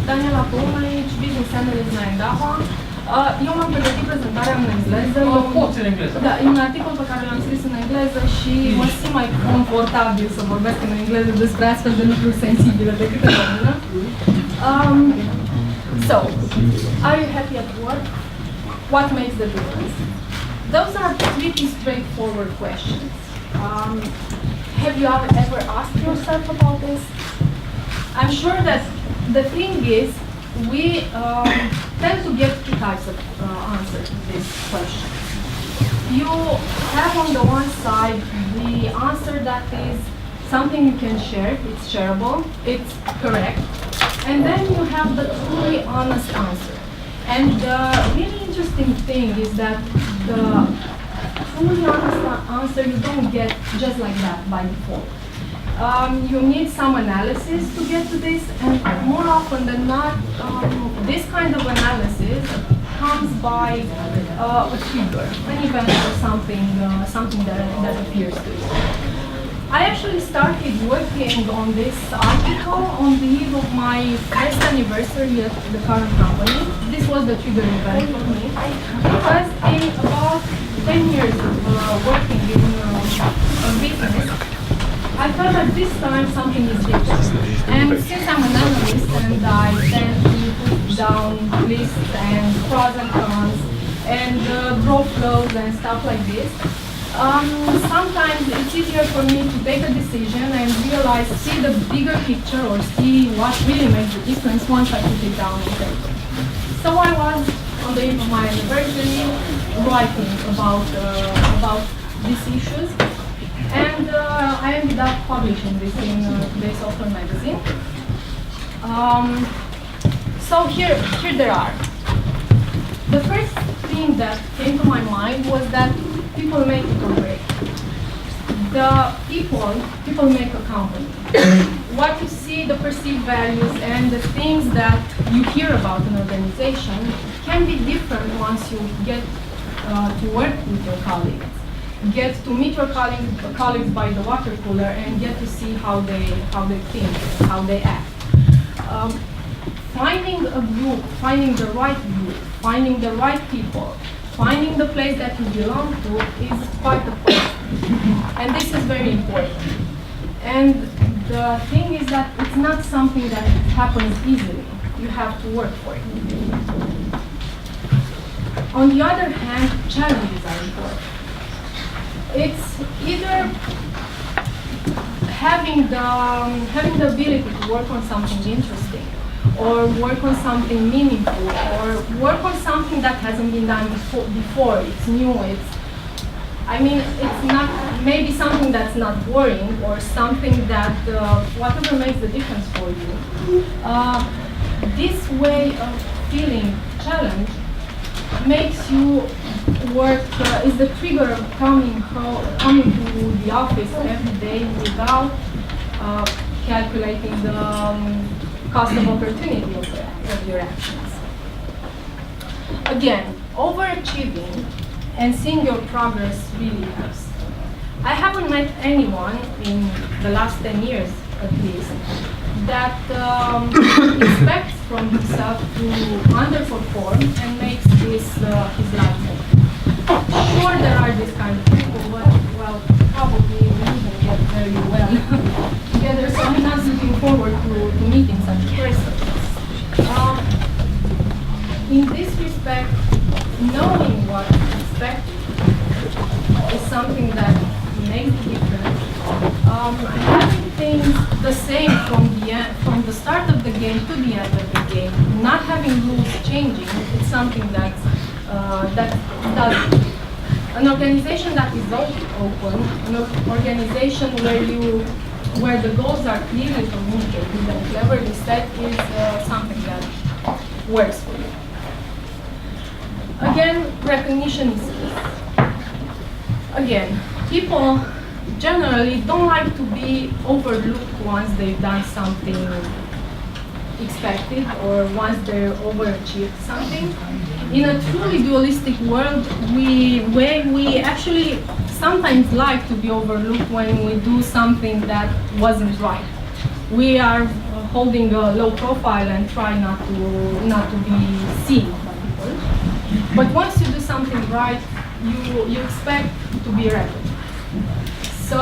Daniela Păun aici, business analyst la Endava. Eu m-am pregătit prezentarea în engleză. Poți în engleză? Da, e un articol pe care l-am scris în engleză și mă simt mai confortabil să vorbesc în engleză despre astfel de lucruri sensibile decât în română. So, are you happy at work? What makes the difference? Those are pretty straightforward questions. Have you ever asked yourself about this? I'm sure that the thing is, we tend to get two types of answers to this question. You have on the one side the answer that is something you can share, it's shareable, it's correct, and then you have the truly honest answer. And the really interesting thing is that the truly honest answer you don't get just like that by default. You need some analysis to get to this, and more often than not, this kind of analysis comes by a trigger, an event or something that appears to you. I actually started working on this article on the eve of my first anniversary at the current company. This was the trigger event for me, because in about 10 years of working in business, I felt at this time something is different. And since I'm an analyst and I tend to put down lists and pros and cons and draw flows and stuff like this, sometimes it's easier for me to take a decision and realize, see the bigger picture or see what really makes the difference once I put it down on paper. So I was on the eve of my anniversary writing about these issues. And I ended up publishing this in today's Software magazine. So here there are. The first thing that came to my mind was that people make it or break. The people make a company. What you see, the perceived values, and the things that you hear about an organization can be different once you get to work with your colleagues. Get to meet your colleagues by the water cooler and get to see how they think, how they act. Finding a group, finding the right group, finding the right people, finding the place that you belong to is quite a process. And this is very important. And the thing is that it's not something that happens easily. You have to work for it. On the other hand, challenges are important. It's either having the ability to work on something interesting, or work on something meaningful, or work on something that hasn't been done before. It's new. It's not maybe something that's not boring, or something that whatever makes the difference for you. This way of feeling challenged makes you work, is the trigger of coming to the office every day without calculating the cost of opportunity of your actions. Again, overachieving and seeing your progress really helps. I haven't met anyone in the last 10 years at least that expects from himself to underperform and makes this his life more. Sure, there are these kind of people, but well, probably we wouldn't get very well together, so I'm not looking forward to meeting such a person. In this respect, knowing what to expect is something that makes the difference. Having things the same from the start of the game to the end of the game, not having rules changing, it's something that does. An organization that is open, an organization where the goals are clearly communicated and cleverly set is something that works for you. Again, recognition is key. Again, people generally don't like to be overlooked once they've done something expected or once they're overachieved something. In a truly dualistic world, we actually sometimes like to be overlooked when we do something that wasn't right. We are holding a low profile and try not to be seen by people. But once you do something right, you expect to be recognized. So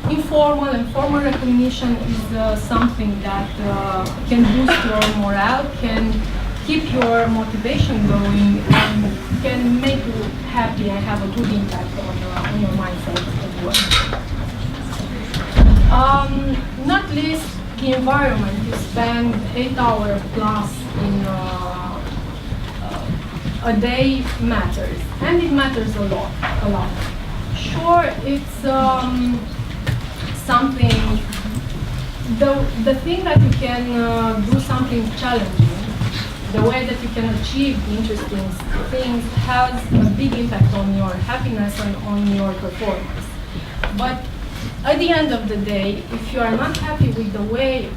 informal and formal recognition is something that can boost your morale, can keep your motivation going, and can make you happy and have a good impact on your mindset at work. Not least, the environment. You spend 8 hours plus in a day matters, and it matters a lot. Sure, it's something, the thing that you can do something challenging, the way that you can achieve interesting things has a big impact on your happiness and on your performance. But at the end of the day, if you are not happy with the way,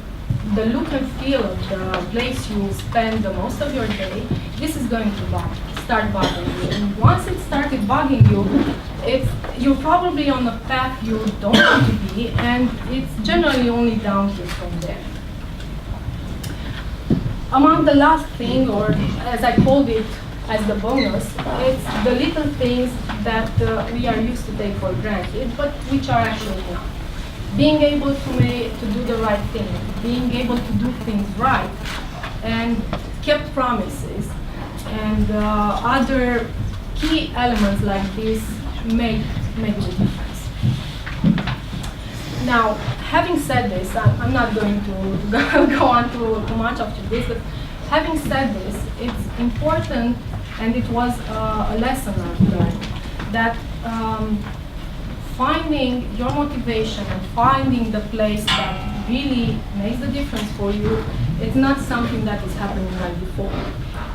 the look and feel of the place you spend the most of your day, this is going to start bothering you. And once it started bugging you, you're probably on a path you don't want to be, and it's generally only downhill from there. Among the last thing, or as I called it, as the bonus, it's the little things that we are used to take for granted, but which are actually not. Being able to do the right thing, being able to do things right, and kept promises, and other key elements like this make the difference. Now, having said this, I'm not going to go on too much after this, but having said this, it's important, and it was a lesson I've learned, that finding your motivation and finding the place that really makes the difference for you, it's not something that is happening right before.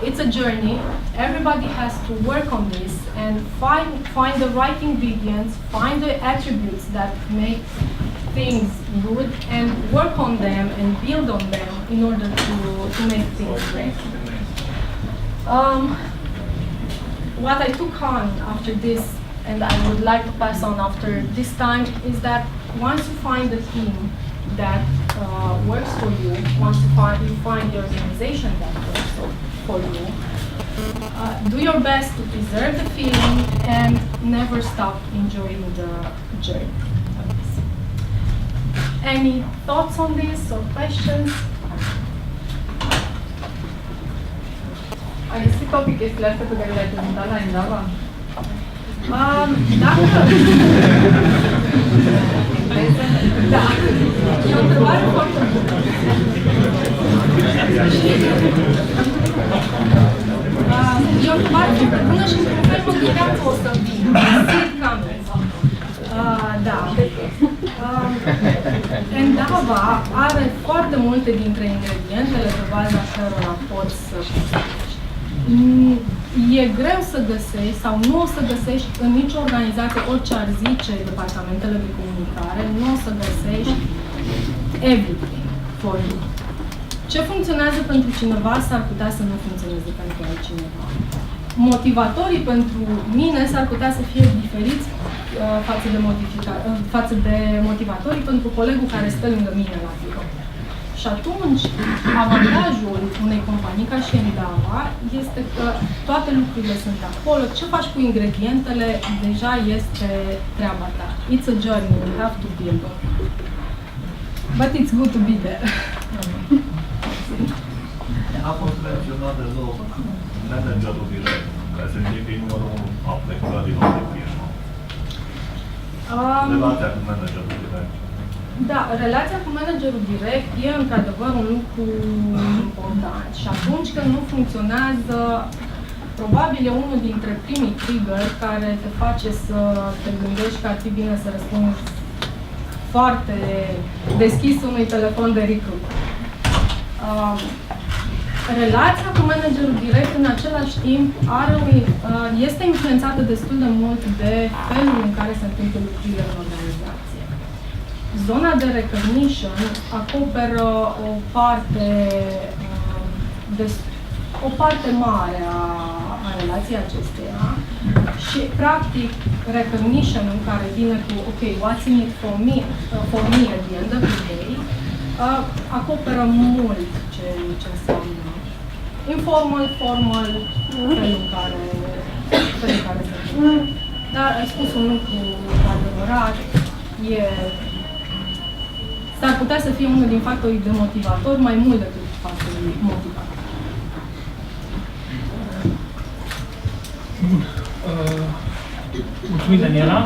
It's a journey. Everybody has to work on this and find the right ingredients, find the attributes that make things good, and work on them and build on them in order to make things great. What I took on after this, and I would like to pass on after this time, is that once you find the team that works for you, once you find the organization that works for you, do your best to preserve the feeling and never stop enjoying the journey of this. Any thoughts on this or questions? Ai găsit toate chestiile astea pe care le-ai prezentat la Endava? Dacă... Da, e o întrebare foarte bună. E o întrebare foarte bună și probabil mă gândeam că o să vin. Da. Endava are foarte multe dintre ingredientele pe baza cărora poți să e greu să găsești sau nu o să găsești în nicio organizație, orice ar zice departamentele de comunicare, nu o să găsești everything for you. Ce funcționează pentru cineva s-ar putea să nu funcționeze pentru altcineva. Motivatorii pentru mine s-ar putea să fie diferiți față de motivatorii pentru colegul care stă lângă mine la birou. Și atunci, avantajul unei companii ca și Endava este că toate lucrurile sunt acolo. Ce faci cu ingredientele deja este treaba ta. It's a journey, you have to build it. But it's good to be there. A fost menționat de nou managerul direct, care se zice că e numărul 1 a plecării din orice firmă. Relația cu managerul direct. Da, relația cu managerul direct e într-adevăr un lucru important și atunci când nu funcționează, probabil e unul dintre primii trigger care te face să te gândești că ar fi bine să răspunzi foarte deschis unui telefon de recruit. Relația cu managerul direct în același timp este influențată destul de mult de felul în care se întâmplă lucrurile în organizație. Zona de recognition acoperă o parte mare a relației acesteia și, practic, recognition în care vine cu, ok, what's in it for me at the end of the day, acoperă mult ce înseamnă informal, formal, felul în care se întâmplă. Dar ai spus un lucru adevărat, s-ar putea să fie unul din factorii demotivatori mai mult decât factorii motivatori. Bun. Mulțumim, Daniela.